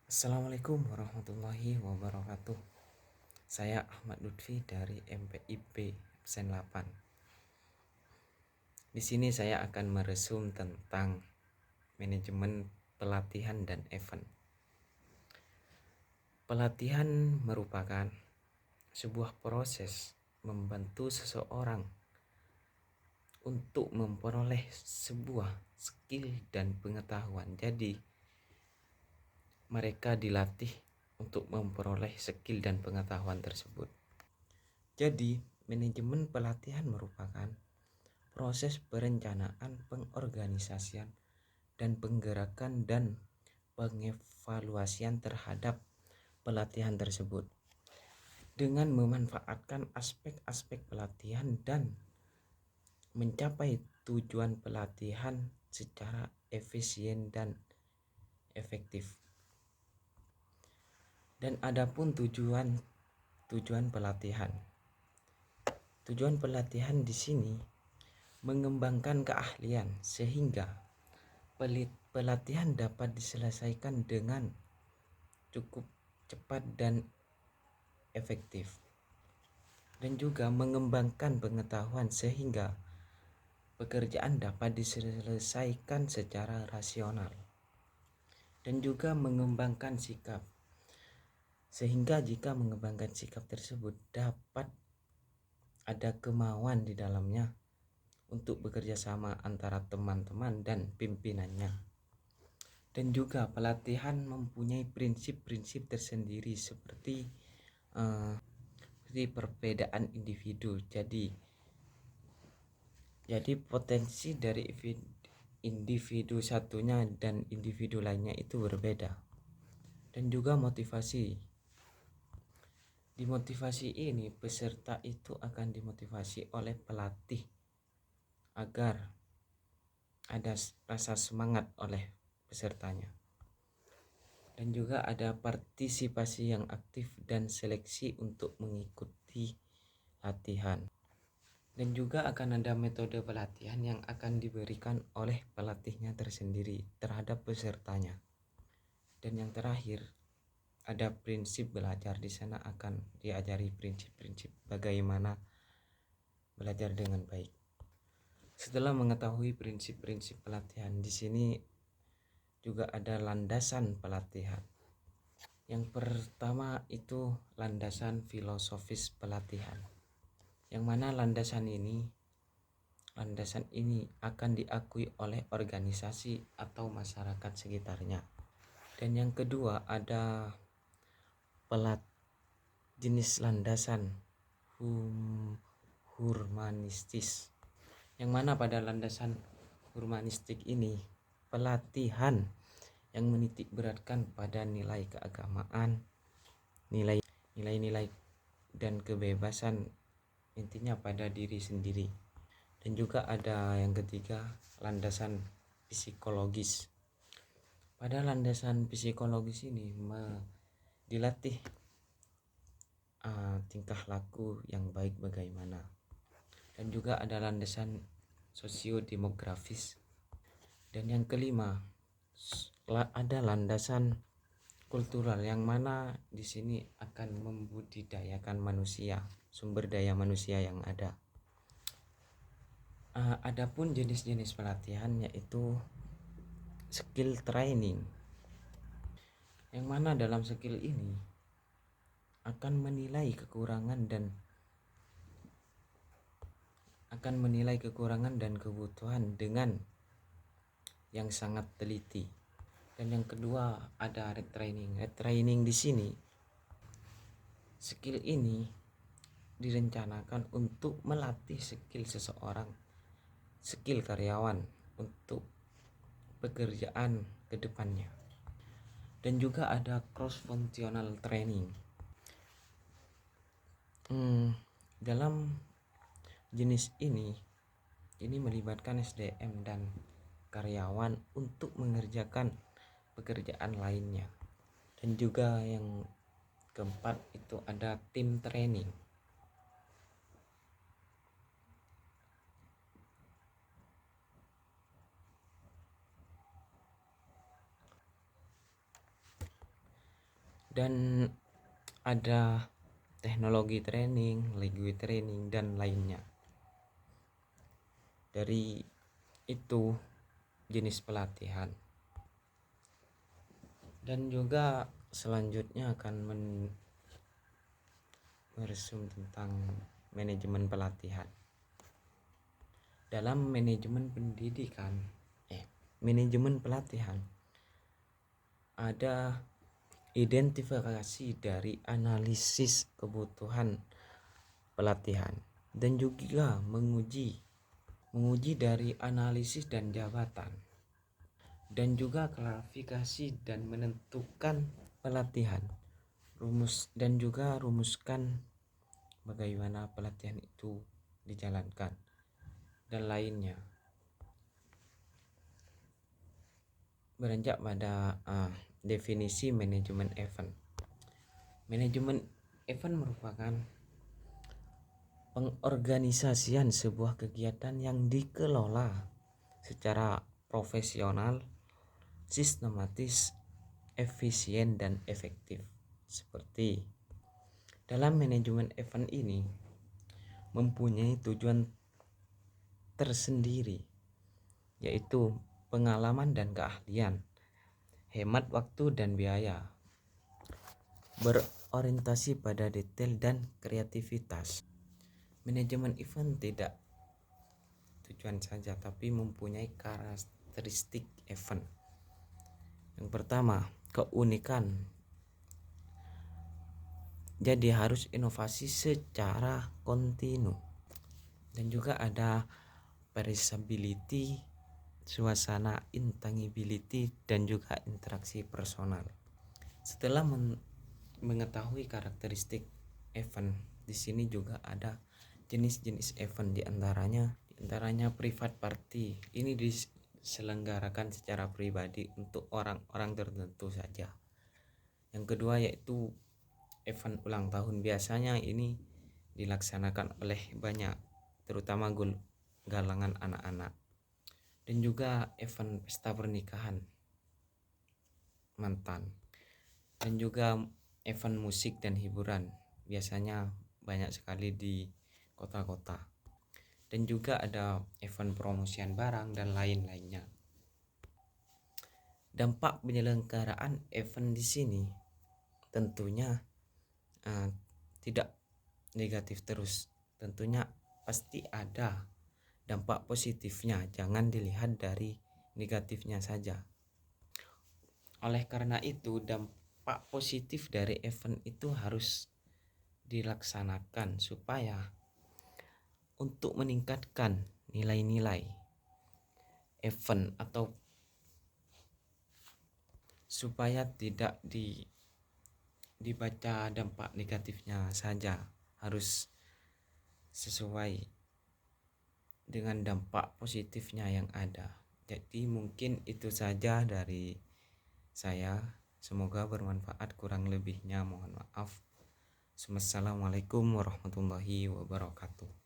Assalamualaikum warahmatullahi wabarakatuh. Saya Ahmad Lutfi dari MPIP absen 8. Di sini saya akan meresum tentang manajemen pelatihan dan event. Pelatihan merupakan sebuah proses membantu seseorang untuk memperoleh sebuah skill dan pengetahuan. Jadi mereka dilatih untuk memperoleh skill dan pengetahuan tersebut. Jadi, manajemen pelatihan merupakan proses perencanaan, pengorganisasian, dan penggerakan dan pengevaluasian terhadap pelatihan tersebut dengan memanfaatkan aspek-aspek pelatihan dan mencapai tujuan pelatihan secara efisien dan efektif. Dan adapun tujuan pelatihan. Tujuan pelatihan di sini mengembangkan keahlian sehingga pelatihan dapat diselesaikan dengan cukup cepat dan efektif, dan juga mengembangkan pengetahuan sehingga pekerjaan dapat diselesaikan secara rasional, dan juga mengembangkan sikap sehingga jika mengembangkan sikap tersebut dapat ada kemauan di dalamnya untuk bekerja sama antara teman-teman dan pimpinannya. Dan juga pelatihan mempunyai prinsip-prinsip tersendiri seperti perbedaan individu. Jadi potensi dari individu satunya dan individu lainnya itu berbeda. Dan juga motivasi. Di motivasi ini peserta itu akan dimotivasi oleh pelatih agar ada rasa semangat oleh pesertanya. Dan juga ada partisipasi yang aktif dan seleksi untuk mengikuti latihan. Dan juga akan ada metode pelatihan yang akan diberikan oleh pelatihnya tersendiri terhadap pesertanya. Dan yang terakhir, ada prinsip belajar. Di sana akan diajari prinsip-prinsip bagaimana belajar dengan baik. Setelah mengetahui prinsip-prinsip pelatihan, di sini juga ada landasan pelatihan. Yang pertama itu landasan filosofis pelatihan, yang mana landasan ini akan diakui oleh organisasi atau masyarakat sekitarnya. Dan yang kedua ada jenis landasan humanistis, yang mana pada landasan humanistik ini pelatihan yang menitik beratkan pada nilai keagamaan, nilai-nilai dan kebebasan, intinya pada diri sendiri. Dan juga ada yang ketiga, landasan psikologis. Pada landasan psikologis ini dilatih tingkah laku yang baik bagaimana. Dan juga ada landasan sosiodemografis. Dan yang kelima ada landasan kultural, yang mana di sini akan membudidayakan manusia, sumber daya manusia yang ada. Adapun jenis-jenis pelatihan yaitu skill training, yang mana dalam skill ini akan menilai kekurangan dan kebutuhan dengan yang sangat teliti. Dan yang kedua ada retraining. Retraining di sini, skill ini direncanakan untuk melatih skill karyawan untuk pekerjaan ke depannya. Dan juga ada cross functional training. Dalam jenis ini melibatkan SDM dan karyawan untuk mengerjakan pekerjaan lainnya. Dan juga yang keempat itu ada team training. dan ada teknologi training, language training dan lainnya. Dari itu jenis pelatihan. Dan juga selanjutnya akan meresum tentang manajemen pelatihan. Dalam manajemen pelatihan ada identifikasi dari analisis kebutuhan pelatihan dan juga menguji dari analisis dan jabatan, dan juga klarifikasi dan menentukan pelatihan, rumuskan bagaimana pelatihan itu dijalankan dan lainnya. Beranjak pada definisi manajemen event. Manajemen event merupakan pengorganisasian sebuah kegiatan yang dikelola secara profesional, sistematis, efisien dan efektif. Seperti dalam manajemen event ini mempunyai tujuan tersendiri, yaitu pengalaman dan keahlian, hemat waktu dan biaya, berorientasi pada detail dan kreativitas. Manajemen event tidak tujuan saja, tapi mempunyai karakteristik event. Yang pertama, keunikan. Jadi harus inovasi secara kontinu. Dan juga ada perishability, suasana intangibility, dan juga interaksi personal. Setelah mengetahui karakteristik event, di sini juga ada jenis-jenis event, diantaranya private party. Ini diselenggarakan secara pribadi untuk orang-orang tertentu saja. Yang kedua yaitu event ulang tahun. Biasanya ini dilaksanakan oleh banyak, terutama galangan anak-anak. Dan juga event pesta pernikahan mantan. Dan juga event musik dan hiburan. Biasanya banyak sekali di kota-kota. Dan juga ada event promosian barang dan lain-lainnya. Dampak penyelenggaraan event di sini tentunya tidak negatif terus. Tentunya pasti ada dampak positifnya, jangan dilihat dari negatifnya saja. Oleh karena itu, dampak positif dari event itu harus dilaksanakan supaya untuk meningkatkan nilai-nilai event, atau supaya tidak dibaca dampak negatifnya saja, harus sesuai dengan dampak positifnya yang ada. Jadi mungkin itu saja dari saya, semoga bermanfaat, kurang lebihnya mohon maaf. Wassalamualaikum warahmatullahi wabarakatuh.